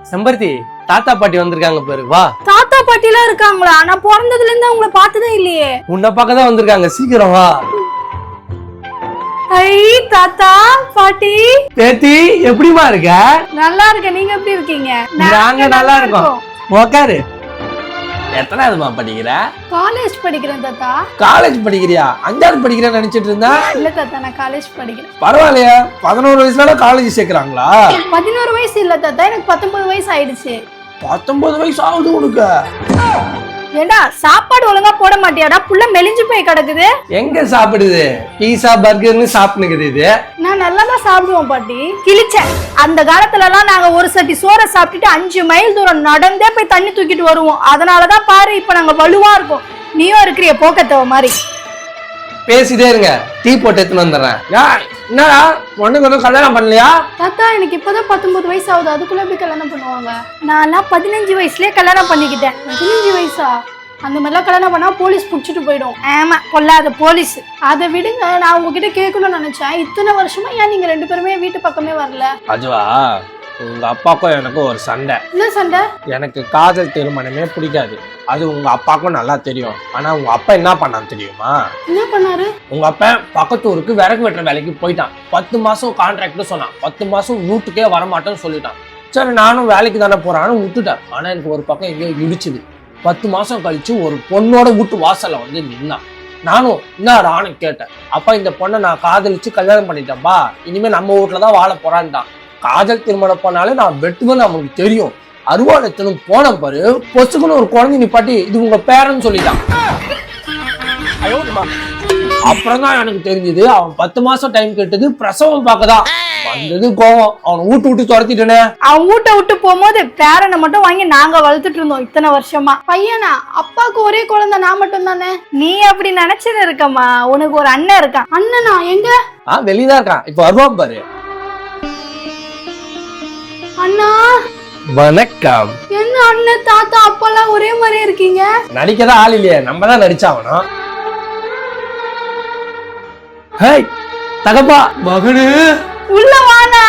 செம்பருத்தி தாத்தா பாட்டி வந்திருக்காங்க பாரு, வா. தாத்தா பாட்டி எல்லாம் இருக்காங்களா? நான் பிறந்ததுல இருந்து உங்களை பார்த்ததே இல்லையே. உன்னை பார்க்க தான் வந்திருக்காங்க, சீக்கிரம் வா. ஐ தாத்தா பாட்டி. பேத்தி எப்படிமா இருக்க? நல்லா இருக்க, நீங்க எப்படி இருக்கீங்க? நாங்க நல்லா இருக்கோம். உக்காரு. எத்தனாவதுமா படிக்கிற? காலேஜ் படிக்கிறேன் தாத்தா. காலேஜ் படிக்கிறியா? 5வது படிக்கிறேன்னு நினைச்சிட்டு இருந்தா. இல்ல தாத்தா, நான் காலேஜ் படிக்கிறேன். பரவாயில்லையா? 11 வயசுல காலேஜ் சேர்க்கறாங்களா? 11 வயசு இல்ல தாத்தா, எனக்கு 19 வயசு ஆயிடுச்சு. 19 வயசு ஆகுது உனக்கு? ஏண்டா சாப்பாடு ஒழுங்கா போட மாட்டியாடா? புள்ள மெலிஞ்சு போய் கிடக்குது. எங்க சாப்பிடுது? பீஸா பர்கர்னு சாப்பிடுங்குது இது. நான் நல்லா தான் சாப்பிடுவோம் பாட்டி. கிழிச்சேன். அந்த காலத்துல எல்லாம் நாங்க ஒரு சட்டி சோறை சாப்பிட்டுட்டு 5 மைல் தூரம் நடந்தே போய் தண்ணி தூக்கிட்டு வருவோம். அதனாலதான் பாரு இப்ப நாங்க வலுவா இருக்கோம். நீயும் இருக்கிறிய போக்கத்தவ மாதிரி. பேசிட்டே இருங்க, டீ போட்டு எடுத்துன்னு வந்துடுறேன். என்னடா ஒண்ணுக்கு ஒன்றும் கல்யாணம் பண்ணலையா? தாத்தா எனக்கு இப்பதான் 19 வயசு ஆகுது, அதுக்குள்ள எப்படி கல்யாணம் பண்ணுவாங்க? நான் 15 வயசுலயே கல்யாணம் பண்ணிக்கிட்டேன். 15 வயசா? அந்த மாதிரிலாம் கல்யாணம் பண்ணா போலீஸ் புடிச்சிட்டு போயிடும். ஆமா, கொல்லாத போலீஸ். அதை விடுங்க, நான் உங்ககிட்ட கேட்கணும்னு நினைச்சேன். இத்தனை வருஷமா ஏன் நீங்க 2 பேருமே வீட்டு பக்கமே வரல? அதுவா, உங்க அப்பாக்கும் எனக்கும் ஒரு சண்டை. என்ன சண்டை? எனக்கு காதல் திருமணமே பிடிக்காது. அது உங்க அப்பாக்கும் நல்லா தெரியும். ஆனா உங்க அப்பா என்ன பண்ணான்னு தெரியுமா? என்ன பண்ணாரு? உங்க அப்பா பக்கத்து ஊருக்கு விறகு வெட்டுற வேலைக்கு போயிட்டான். 10 மாசம் கான்ட்ராக்ட் சொன்னான். 10 மாசம் வீட்டுக்கே வரமாட்டேன்னு சொல்லிட்டான். சரி நானும் வேலைக்கு தானே போறான்னு விட்டுட்டேன். ஆனா எனக்கு ஒரு பக்கம் எங்கேயோ இடிச்சுது. 10 மாசம் கழிச்சு ஒரு பொண்ணோட வீட்டு வாசல்ல வந்து நின்னான். நானும் என்னடான்னு கேட்டேன். அப்பா இந்த பொண்ணை நான் காதலிச்சு கல்யாணம் பண்ணிட்டேன்பா, இனிமே நம்ம வீட்டுலதான் வாழ போறான்ட்டான். காதல் திருமணம் பண்ணாலே நான் வெட்டுவேன்னு அவனுக்கு தெரியும். அருவாளத்தனும் போன பாரு, பொசுக்குன்னு ஒரு குழந்தை நிப்பாட்டி இது உங்க பேரன்னு சொல்லிட்டான். அப்புறம் தான் எனக்கு தெரிஞ்சது அவன் 10 மாசம் டைம் கேட்டது பிரசவம் பார்க்கதான். வந்தது கோவம், அவனை விட்டு துரத்திட்டேனே. அவன் வீட்டை விட்டு போகும்போது பேரனை மட்டும் வாங்கி நாங்க வளர்த்துட்டு இருந்தோம் இத்தனை வருஷமா. பையனா? அப்பாவுக்கு ஒரே குழந்தை நான் மட்டும் தானே. நீ அப்படி நினைச்சது இருக்கம்மா, உனக்கு ஒரு அண்ணன் இருக்கான். அண்ணனா? எங்க? வெளியதான் இருக்கான், இப்ப வருவான் பாரு. அண்ணா வணக்கம். என்ன அண்ணன் தாத்தா அப்பெல்லாம் ஒரே மாதிரி இருக்கீங்க? நடிக்கதான் ஆள் இல்லையே, நம்ம தான் நடிச்சாகணும். ஹேய் தகப்பா மகனு, உள்ள வாடா.